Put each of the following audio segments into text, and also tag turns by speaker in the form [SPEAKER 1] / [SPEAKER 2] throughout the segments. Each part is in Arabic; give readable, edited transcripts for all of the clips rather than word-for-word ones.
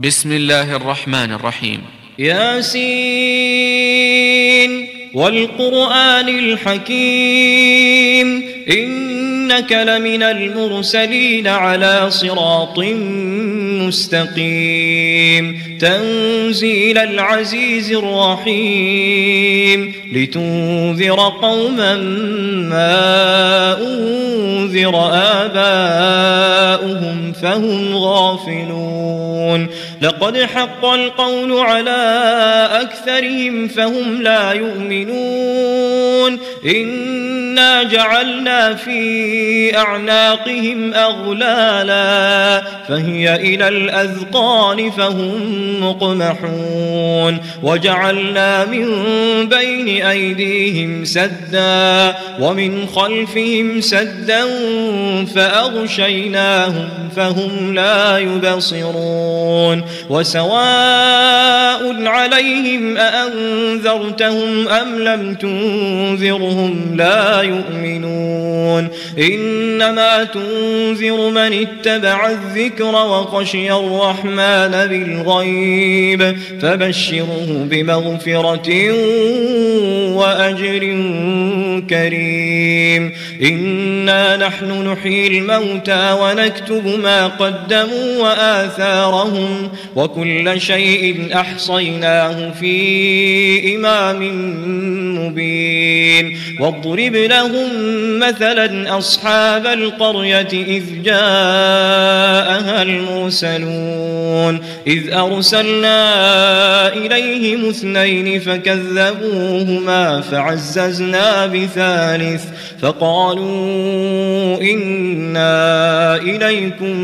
[SPEAKER 1] بسم الله الرحمن الرحيم.
[SPEAKER 2] ياسين والقرآن الحكيم إنك لمن المرسلين على صراط مستقيم تنزيل العزيز الرحيم لتنذر قوما ما أنذر آباؤهم فهم غافلون لقد حق القول على أكثرهم فهم لا يؤمنون إنا جعلنا في أعناقهم أغلالا فهي إلى الأذقان فهم مقمحون وجعلنا من بين أيديهم سدا ومن خلفهم سدا فأغشيناهم فهم لا يبصرون وسواء عليهم أأنذرتهم أم لم تنذرهم لا يؤمنون إنما تنذر من اتبع الذكر وخشي الرحمن بالغيب فبشره بمغفرة وأجر كريم إنا نحن نحيي الموتى ونكتب ما قدموا وآثارهم وكل شيء أحصيناه في إمام مبين واضرب لهم مثلا أصحاب القرية إذ جاءها المرسلون إذ أرسلنا إليهم اثنين فكذبوهما فعززنا بثالث فقالوا إنا إليكم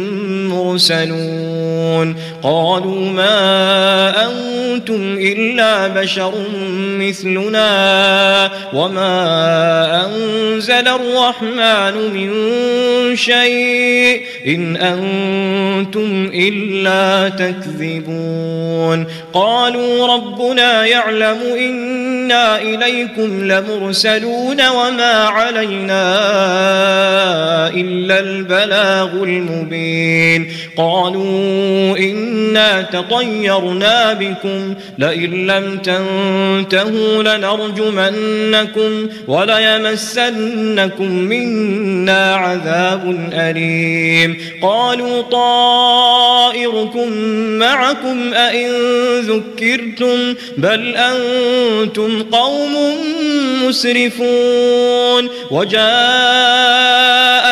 [SPEAKER 2] مرسلون قالوا ما أنتم إلا بشر مثلنا وما أنزل الرحمن من شيء إن أنتم إلا تكذبون قالوا ربنا يعلم إنا إليكم لمرسلون وما علينا إلا البلاغ المبين قالوا إنا تطيرنا بكم لئن لم تنتهوا لنرجمنكم وليمسنكم منا عذاب أليم قالوا طائركم معكم أئن ذكرتم بل أنتم قوم مسرفون وجاء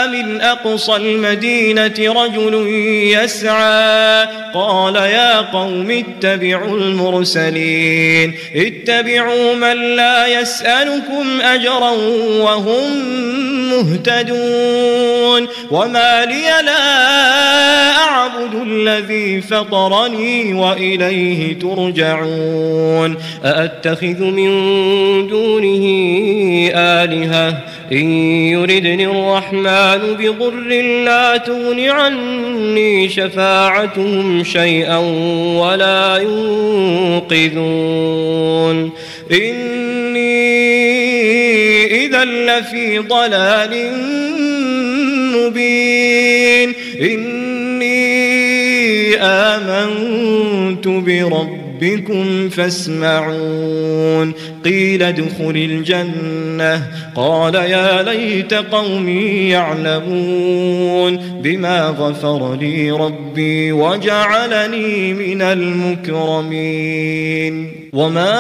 [SPEAKER 2] من أقصى المدينة رجل يسعى قال يا قوم اتبعوا المرسلين اتبعوا من لا يسألكم أجرا وهم مهتدون وما لي لا أعبد الذي فطرني وإليه ترجعون أأتخذ من دونه آلهة إن يردني الرحمن بضر لا تغن عني شفاعتهم شيئا ولا ينقذون إني إذا لفي ضلال مبين إني آمنت بربكم فاسمعون قيل ادخل الجنة قال يا ليت قومي يعلمون بما غفر لي ربي وجعلني من المكرمين وما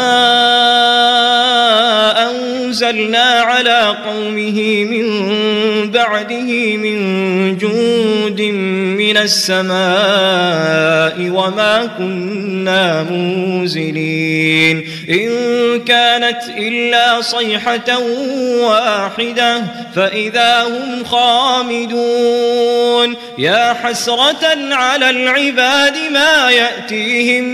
[SPEAKER 2] أنزلنا على قومه من بعده من جند من السماء وما كنا منزلين إن كانت إلا صيحة واحدة فإذا هم خامدون يا حسرة على العباد ما يأتيهم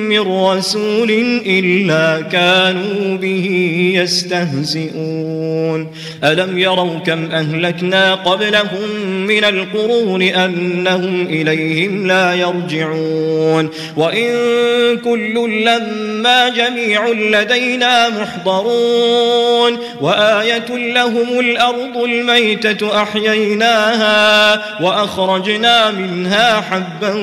[SPEAKER 2] من رسول إلا كانوا به يستهزئون ألم يروا كم أهلكنا قبلهم من القرون أنهم وهم إليهم لا يرجعون وإن كل لما جميع لدينا محضرون وآية لهم الأرض الميتة أحييناها وأخرجنا منها حبا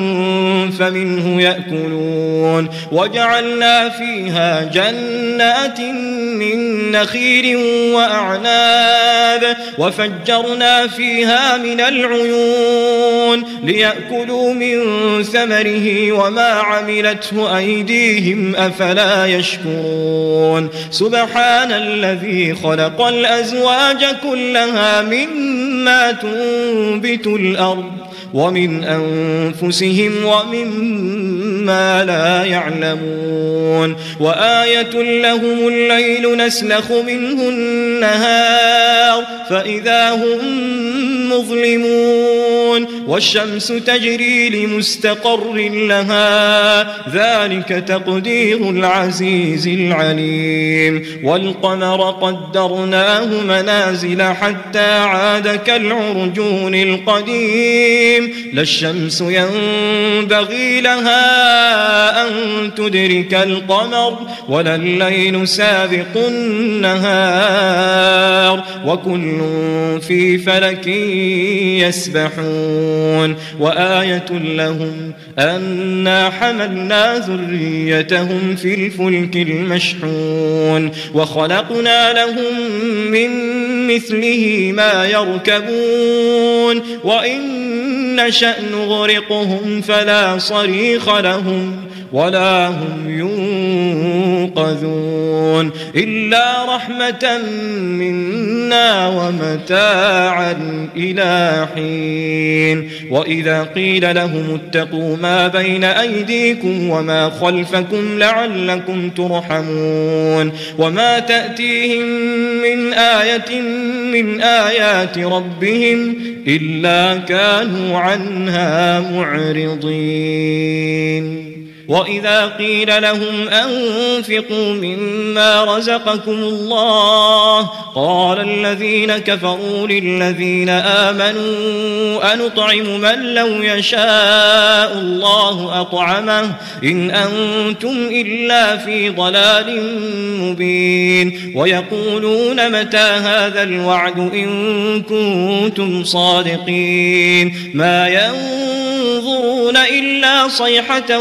[SPEAKER 2] فمنه يأكلون وجعلنا فيها جنات من نخيل وأعناب وفجرنا فيها من العيون ليأكلوا من ثمره وما عملته أيديهم أفلا يشكرون سبحان الذي خلق الأزواج كلها مما تنبت الأرض ومن أنفسهم ومما لا يعلمون وآية لهم الليل نسلخ منه النهار فإذا هم مظلمون والشمس تجري لمستقر لها ذلك تقدير العزيز العليم والقمر قدرناه منازل حتى عاد كالعرجون القديم لا الشمس ينبغي لها أن تدرك القمر ولا الليل سابق النهار وكل في فلك يسبحون وآية لهم أنا حملنا ذريتهم في الفلك المشحون وخلقنا لهم من مثله ما يركبون وإن نشأ نغرقهم فلا صريخ لهم ولا هم ينقذون إلا رحمة منا ومتاعا إلى حين وإذا قيل لهم اتقوا ما بين أيديكم وما خلفكم لعلكم ترحمون وما تأتيهم من آية من آيات ربهم إلا كانوا عنها معرضين وإذا قيل لهم أنفقوا مما رزقكم الله قال الذين كفروا للذين آمنوا أنطعم من لو يشاء الله أطعمه إن أنتم إلا في ضلال مبين ويقولون متى هذا الوعد إن كنتم صادقين ما ينظرون إلا صيحة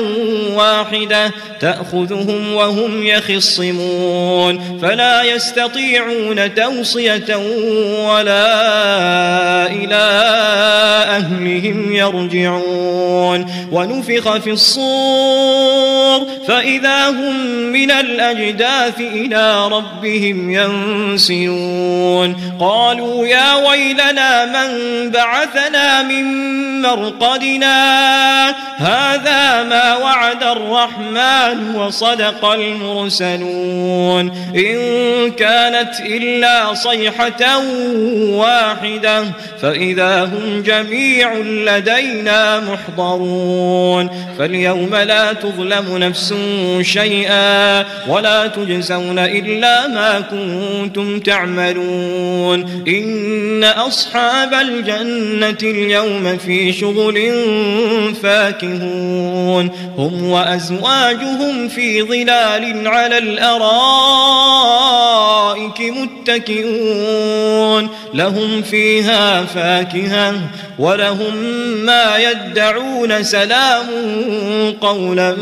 [SPEAKER 2] واحدة تأخذهم وهم يخصمون فلا يستطيعون توصية ولا إلى أهلهم يرجعون ونفخ في الصور فإذا هم من الأجداث إلى ربهم ينسلون قالوا يا ويلنا من بعثنا من مرقدنا هذا ما وعد الرحمن وصدق المرسلون إن كانت إلا صيحة واحدة فإذا هم جميع لدينا محضرون فاليوم لا تظلم نفس شيئا ولا تجزون إلا ما كنتم تعملون إن أصحاب الجنة اليوم في شغل فاكهون هم وأزواجهم في ظلال على الأرائك متكئون لهم فيها فاكهة ولهم ما يدعون سلام قولا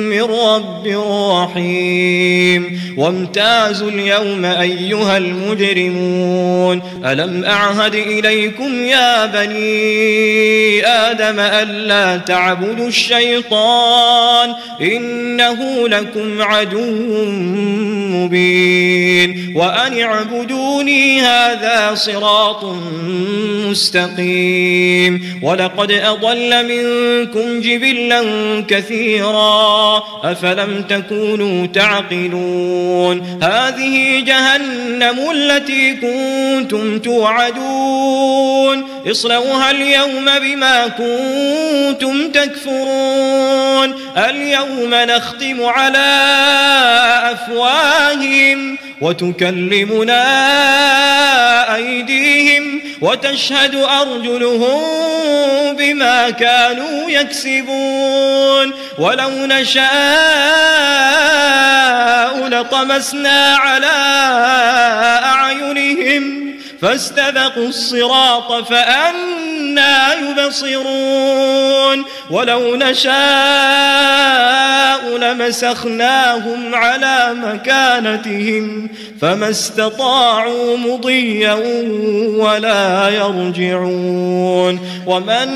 [SPEAKER 2] من رب رحيم وامتازوا اليوم أيها المجرمون ألم أعهد إليكم يا بني آدم ألا تعبدوا الشيطان إنه لكم عدو مبين وأن اعبدوني هذا صراط مستقيم ولقد أضل منكم جبلا كثيرا أفلم تكونوا تعقلون هذه جهنم التي كنتم توعدون اصلوها اليوم بما كنتم تكفرون اليوم نختم على أفواههم وتكلمنا أيديهم وتشهد أرجلهم بما كانوا يكسبون ولو نشاء لطمسنا على أعينهم فاستبقوا الصراط فأنى يبصرون ولو نشاء لمسخناهم على مكانتهم فما استطاعوا مضيا ولا يرجعون ومن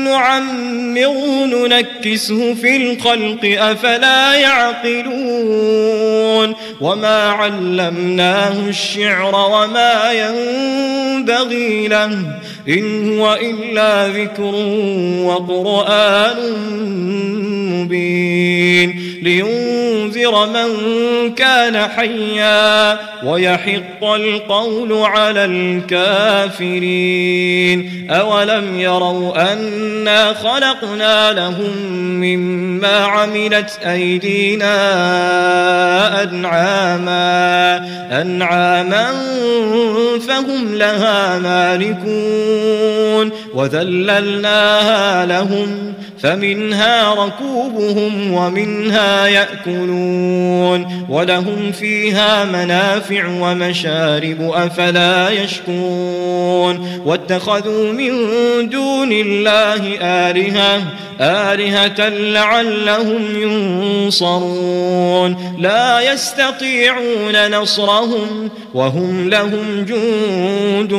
[SPEAKER 2] نعمره ننكسه في الخلق أفلا يعقلون وما علمناه الشعر وما ينبغي له إن هو إلا ذكر وقرآن مبين لينذر من كان حيا ويحق القول على الكافرين أولم يروا أنا خلقنا لهم مما عملت أيدينا أنعاما فهم لها مالكون وذللناها لهم فمنها ركوبهم ومنها يأكلون ولهم فيها منافع ومشارب أفلا يشكرون واتخذوا من دون الله آلهة لعلهم ينصرون لا يستطيعون نصرهم وهم لهم جند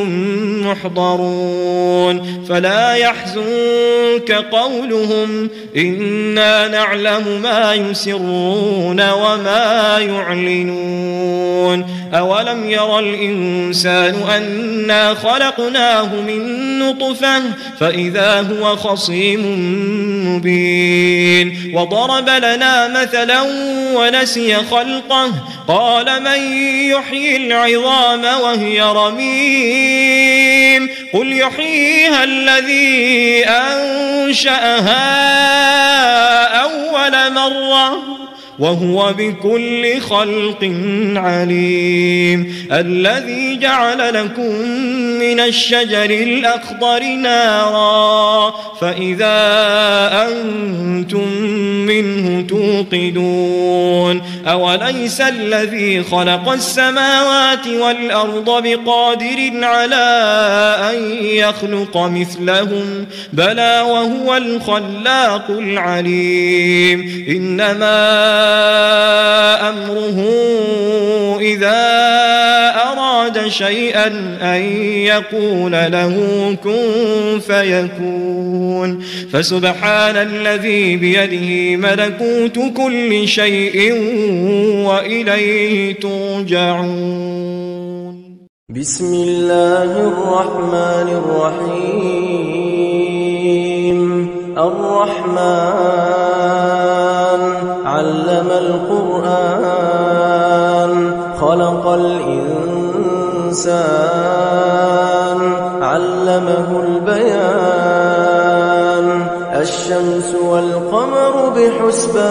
[SPEAKER 2] محضرون فلا يحزنك قولهم إنا نعلم ما يسرون وما يعلنون أولم يرى الإنسان أنا خلقناه من نطفة فإذا هو خصيم مبين وضرب لنا مثلا ونسي خلقه قال من يحيي العظام وهي رميم قل يحييها الذي أنشأها أول مرة وهو بكل خلق عليم الذي جعل لكم من الشجر الأخضر نارا فإذا أنتم منه توقدون أوليس الذي خلق السماوات والأرض بقادر على أن يخلق مثلهم بلى وهو الخلاق العليم إنما أمره إذا أراد شيئا أن يقول له كن فيكون فسبحان الذي بيده ملكوت كل شيء وإليه ترجعون
[SPEAKER 3] بسم الله الرحمن الرحيم الرحمن علم القرآن خلق الإنسان علمه البيان الشمس والقمر بحسبان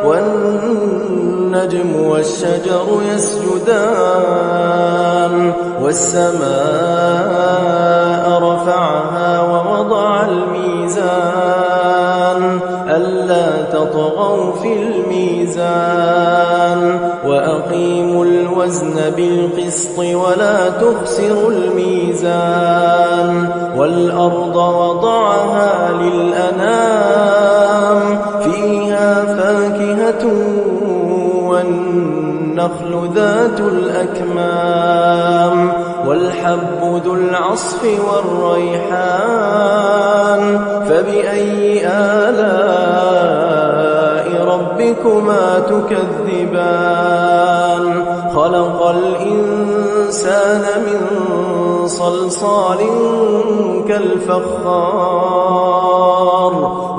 [SPEAKER 3] والنجم والشجر يسجدان والسماء رفعها ووضع الميزان ألا تطغوا في الميزان وأقيموا الوزن بالقسط ولا تخسروا الميزان والأرض وضعها للأنام فيها فاكهة والنخل ذات الأكمام والحب ذو العصف والريحان فبأي آلاء ربكما تكذبان خلق الإنسان من صلصال كالفخار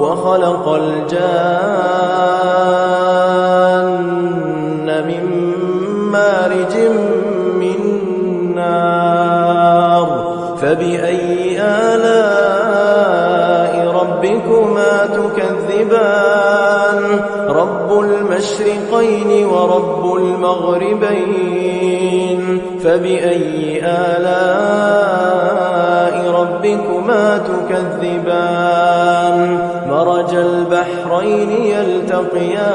[SPEAKER 3] وخلق الجان من مارج من نار فبأي آلاء ربكما تكذبان رب المشرقين ورب المغربين فبأي آلاء ربكما ربكما تكذبان مرج البحرين يلتقيان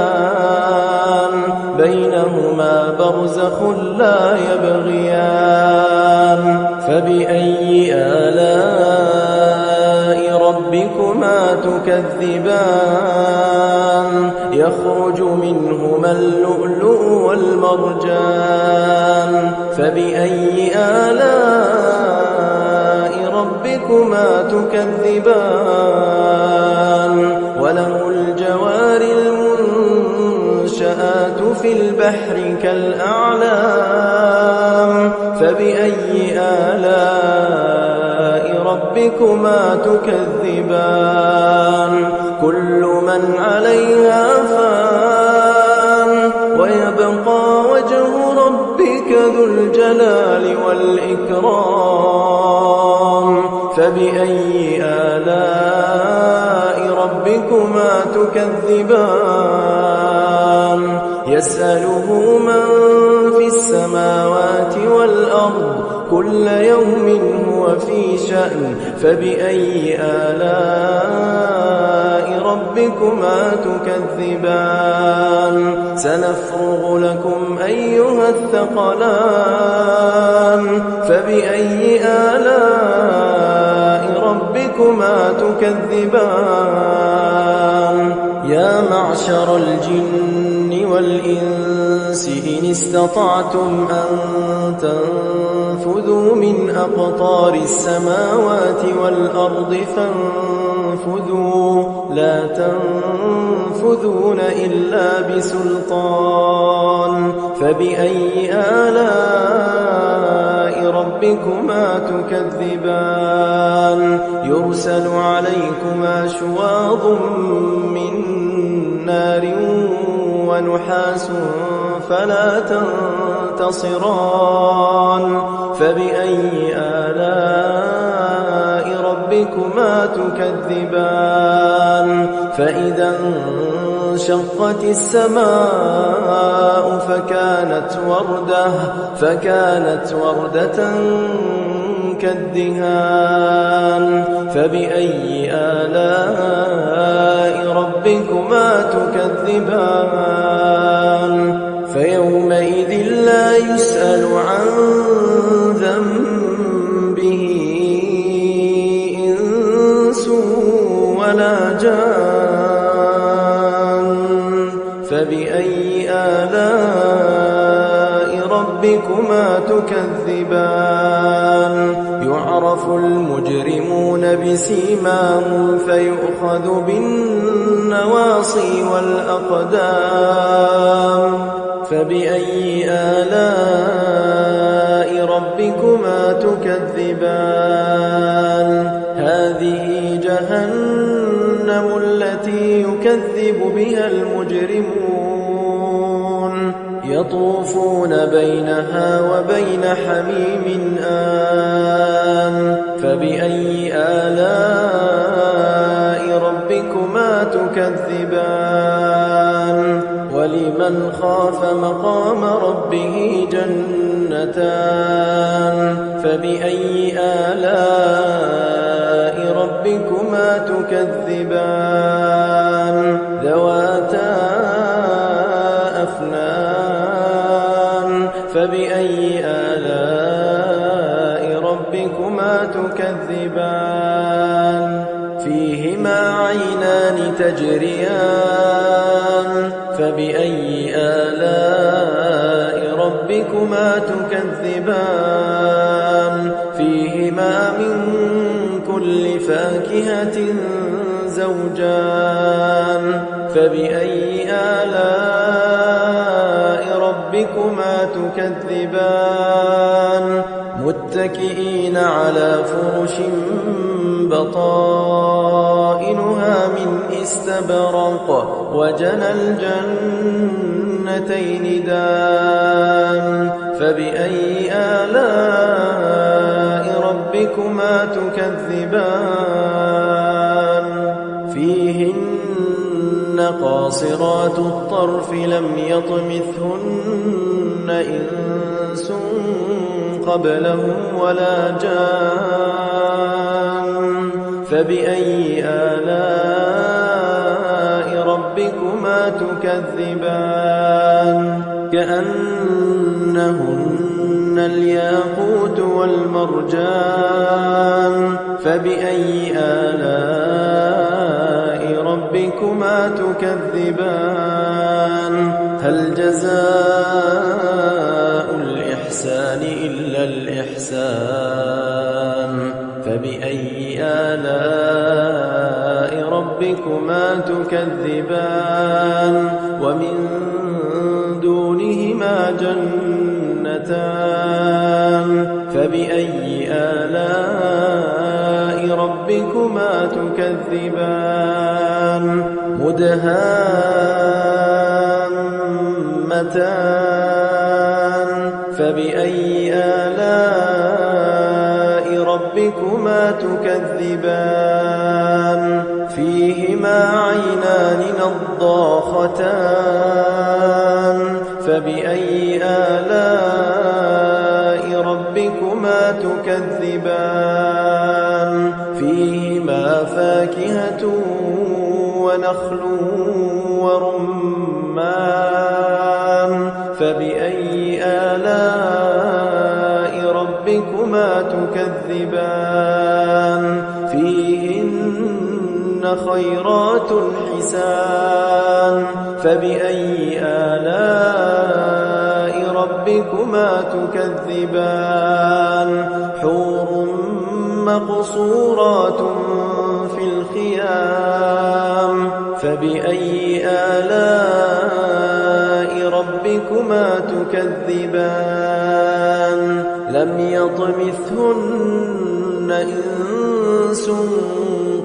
[SPEAKER 3] بينهما برزخ لا يبغيان فبأي آلاء ربكما تكذبان يخرج منهما اللؤلؤ والمرجان فبأي آلاء ربكما تكذبان وله الجوار المنشآت في البحر كالأعلام فبأي آلاء ربكما تكذبان كل من عليها فان ويبقى وجه ربك ذو الجلال والإكرام فبأي آلاء ربكما تكذبان يسأله من في السماوات والأرض كل يوم هو في شأن فبأي آلاء ربكما تكذبان سنفرغ لكم أيها الثقلان فبأي آلاء ربكما تكذبان يا معشر الجن والإنس إن استطعتم أن تنفذوا من أقطار السماوات والأرض فانفذوا لا تنفذون إلا بسلطان فبأي آلاء ربكما تكذبان يرسل عليكما شواظ من نار ونحاس فلا تنتصران فبأي آلاء ربكما تكذبان فإذا انشقت السماء فكانت وردة كالدهان فبأي آلاء ربكما تكذبان فيومئذ لا يسأل عن ذنبه إنس ولا جان فبأي آلاء ربكما تكذبان يعرف المجرمون بسيماهم فيؤخذ بالنواصي والأقدام فبأي آلاء ربكما تكذبان هذه جهنم التي يكذب بها المجرمون يطوفون بينها وبين حميم آن فبأي آلاء ربكما تكذبان ولمن خاف مقام ربه جنتان فبأي آلاء ربكما تكذبان ذواتا أفنان فبأي آلاء ربكما تكذبان فيهما عينان تجريان فبأي آلاء ربكما تكذبان فيهما من كل فاكهة زوجان فبأي آلاء ربكما تكذبان متكئين على فرش بطائنها من استبرق وجنى الجنتين دان فبأي آلاء ربكما تكذبان فيهن قاصرات الطرف لم يطمثهن إنس قبلهم ولا جان فبأي آلاء ربكما تكذبان كأنهن الياقوت والمرجان فبأي آلاء ربكما تكذبان هل جزاء الإحسان إلا الإحسان فبأي آلاء ربكما تكذبان ومن دونهما جنتان فبأي آلاء ربكما تكذبان مدهامتان فبأي آلاء ربكما تكذبان فيهما عينان نضاختان فبأي آلاء ربكما تكذبان فيهما فاكهة ونخل ورمان فبأي آلاء ربكما تكذبان فيهن خيرات حسان فبأي آلاء ربكما تكذبان حور مقصورات في الخيام فبأي آلاء ربكما تكذبان لم يطمثهن إنس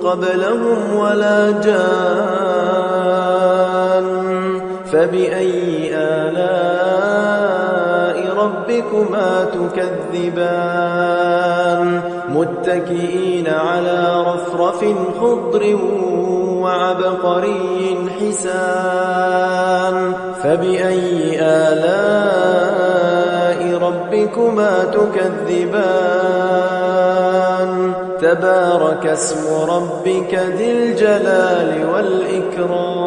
[SPEAKER 3] قبلهم ولا جان فبأي آلاء ربكما تكذبان متكئين على رفرف خضر وعبقري حسان فبأي آلاء ربكما تكذبان تبارك اسم ربك ذي الجلال والإكرام